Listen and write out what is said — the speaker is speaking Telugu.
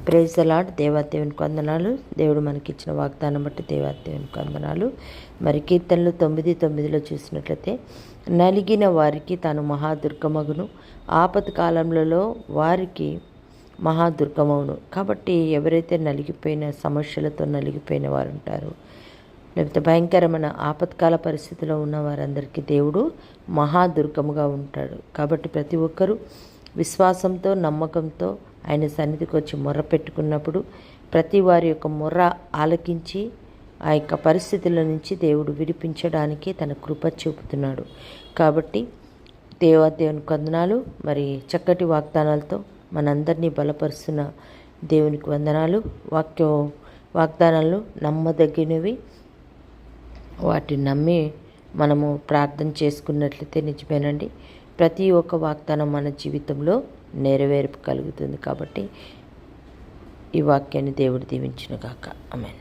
Praise the lord. దేవాదేవునికి వందనాలు. దేవుడు మనకిచ్చిన వాగ్దానం బట్టి దేవాదేవునికి వందనాలు. మరి కీర్తనలు 9:9 చూసినట్లయితే, నలిగిన వారికి తాను మహాదుర్గమగును, ఆపత్ కాలంలో వారికి మహాదుర్గమవును. కాబట్టి ఎవరైతే నలిగిపోయిన సమస్యలతో నలిగిపోయిన వారు ఉంటారో, లేకపోతే భయంకరమైన ఆపత్కాల పరిస్థితిలో ఉన్న వారందరికీ దేవుడు మహాదుర్గముగా ఉంటాడు. కాబట్టి ప్రతి ఒక్కరూ విశ్వాసంతో నమ్మకంతో ఆయన సన్నిధికి వచ్చి మొర్ర పెట్టుకున్నప్పుడు ప్రతి వారి యొక్క మొర్ర ఆలకించి ఆ యొక్క పరిస్థితుల నుంచి దేవుడు విడిపించడానికి తన కృప చూపుతున్నాడు. కాబట్టి దేవునికి వందనాలు. మరి చక్కటి వాగ్దానాలతో మనందరినీ బలపరుస్తున్న దేవునికి వందనాలు. వాగ్దానాలు నమ్మదగినవి. వాటిని నమ్మి మనము ప్రార్థన చేసుకున్నట్లయితే నిజమేనండి, ప్రతి ఒక్క వాగ్దానం మన జీవితంలో నెరవేర్పు కలుగుతుంది. కాబట్టి ఈ వాక్యాన్ని దేవుడు దీవించును గాక. ఆమేన్.